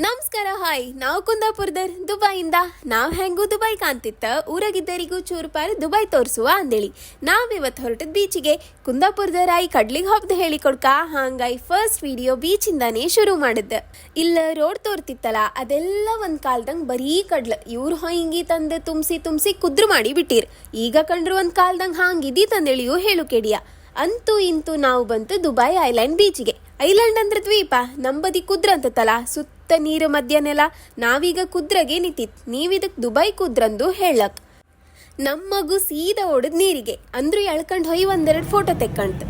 ನಮಸ್ಕಾರ. ಹಾಯ್, ನಾವು ಕುಂದಾಪುರದರ್ ದುಬೈಯಿಂದ. ನಾವು ಹೆಂಗೂ ದುಬೈ ಕಾಣ್ತಿತ್ತ, ಊರಾಗಿದ್ದರಿಗೂ ಚೂರುಪಾರು ದುಬೈ ತೋರಿಸುವ ಅಂದೇಳಿ ನಾವಿವತ್ತು ಹೊರಟದ ಬೀಚಿಗೆ. ಕುಂದಾಪುರದರಾಯಿ ಕಡ್ಲಿಗೆ ಹಬ್ದು ಹೇಳಿ ಕೊಡ್ಕ ಹಾಂಗಾಯಿ ಫಸ್ಟ್ ವಿಡಿಯೋ ಬೀಚಿಂದಾನೇ ಶುರು ಮಾಡಿದ್ದೆ. ಇಲ್ಲ ರೋಡ್ ತೋರ್ತಿತ್ತಲ್ಲ, ಅದೆಲ್ಲ ಒಂದು ಕಾಲ್ದಂಗೆ ಬರೀ ಕಡ್ಲ. ಇವ್ರು ಹೊಂಗಿ ತಂದು ತುಂಬಿಸಿ ಕುದ್ರು ಮಾಡಿ ಬಿಟ್ಟಿರ್. ಈಗ ಕಂಡ್ರು ಒಂದು ಕಾಲ್ದಂಗೆ ಹಾಂಗಿದಿ ತಂದೇಳಿಯೂ ಹೇಳು ಕೆಡಿಯ. ಅಂತೂ ಇಂತೂ ನಾವು ಬಂತು ದುಬೈ ಐಲ್ಯಾಂಡ್ ಬೀಚಿಗೆ. ಐಲ್ಯಾಂಡ್ ಅಂದ್ರೆ ದ್ವೀಪ, ನಂಬದಿ ಕುದ್ರ ಅಂತತ್ತಲ್ಲ, ಸುತ್ತ ನೀರು ಮಧ್ಯನೆಲ್ಲ. ನಾವೀಗ ಕುದ್ರಗೆ ನಿಂತಿತ್, ನೀವಿದಕ್ ದುಬೈ ಕುದ್ರಂದು ಹೇಳಕ್. ನಮ್ಮ ಮಗು ಸೀದಾ ಓಡದ್ ನೀರಿಗೆ, ಅಂದ್ರೂ ಎಳ್ಕಂಡ್ ಹೊಯ್ ಒಂದೆರಡು ಫೋಟೋ ತೆಕ್ಕಂತ.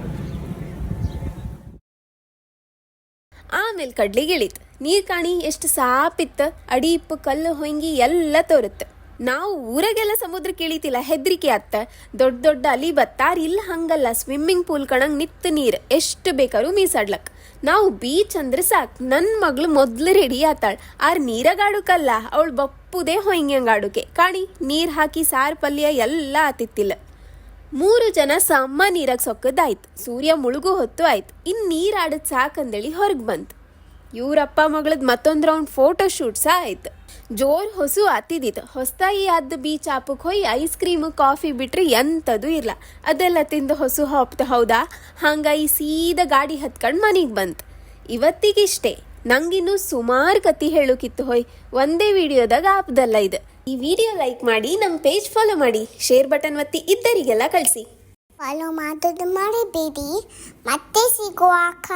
ಆಮೇಲೆ ಕಡ್ಲಿಗೆ ಇಳಿತ್. ನೀರ್ ಕಾಣಿ ಎಷ್ಟು ಸಾಪಿತ್ತ, ಅಡಿ ಇಪ್ಪು ಕಲ್ಲು ಹೊಂಗಿ ಎಲ್ಲ ತೋರುತ್ತೆ. ನಾವು ಊರಾಗೆಲ್ಲ ಸಮುದ್ರಕ್ಕೆ ಇಳಿತಿಲ್ಲ, ಹೆದ್ರಿಕೆ ಅತ್ತ. ದೊಡ್ಡ ಅಲಿ ಬತ್ತಾರ, ಇಲ್ಲ ಹಂಗಲ್ಲ, ಸ್ವಿಮ್ಮಿಂಗ್ ಪೂಲ್ ಕಣಂಗ್ ನಿತ್ತ ನೀರು ಎಷ್ಟು ಬೇಕಾದ್ರೂ ಮೀಸಾಡ್ಲಕ್. ನಾವು ಬೀಚ್ ಅಂದ್ರೆ ಸಾಕು. ನನ್ನ ಮಗಳು ಮೊದ್ಲು ರೆಡಿ ಆತಾಳ, ಆರ್ ನೀರಾಗಾಡುಕಲ್ಲ, ಅವಳು ಬಪ್ಪುದೇ ಹೊಯ್ಯಂಗಾಡುಕೆ. ಕಾಣಿ ನೀರ್ ಹಾಕಿ ಸಾರು ಪಲ್ಯ ಎಲ್ಲ ಆತಿತ್ತಿಲ್ಲ. 3 ಜನ ಸಮ್ಮ ನೀರಾಗ ಸೊಕ್ಕದಾಯ್ತು. ಸೂರ್ಯ ಮುಳುಗು ಹೊತ್ತು ಆಯ್ತು. ಇನ್ ನೀರ್ ಆಡದ್ ಸಾಕಂದೇಳಿ ಹೊರಗ್ ಬಂತು. ಇವ್ರಪ್ಪ ಮಗಳದ್ ಮತ್ತೊಂದು ರೌಂಡ್ ಫೋಟೋ ಶೂಟ್ ಸಹ ಆಯ್ತು. ಜೋರ್ ಹೊಸು ಆತಿದ್ದಿತ್ತು. ಹೊಸ್ತಾಯಿ ಆದ ಬೀಚ್ ಆಪಕ್ಕೆ ಹೋಗಿ ಐಸ್ ಕ್ರೀಮು ಕಾಫಿ ಬಿಟ್ರೆ ಎಂಥದ್ದು ಇರಲ್ಲ. ಅದೆಲ್ಲ ತಿಂದು ಹೊಸು ಹಾಪ್ತ ಹೌದಾ. ಹಂಗಾಗಿ ಸೀದಾ ಗಾಡಿ ಹತ್ಕೊಂಡು ಮನೆಗೆ ಬಂತು. ಇವತ್ತಿಗಿಷ್ಟೇ. ನಂಗಿನ್ನೂ ಸುಮಾರು ಕತಿ ಹೇಳೋಕಿತ್ತು ಹೋಯ್, ಒಂದೇ ವಿಡಿಯೋದಾಗ ಆಪ್ದಲ್ಲ ಇದು. ಈ ವಿಡಿಯೋ ಲೈಕ್ ಮಾಡಿ, ನಮ್ಮ ಪೇಜ್ ಫಾಲೋ ಮಾಡಿ, ಶೇರ್ ಬಟನ್ ಒತ್ತಿ ಇದ್ದರಿಗೆಲ್ಲ ಕಳಿಸಿ. ಫಾಲೋ ಮಾಡೋದು ಮರಿಬೇಡಿ. ಮತ್ತೆ ಸಿಗುವ ಅಕ್ಕ.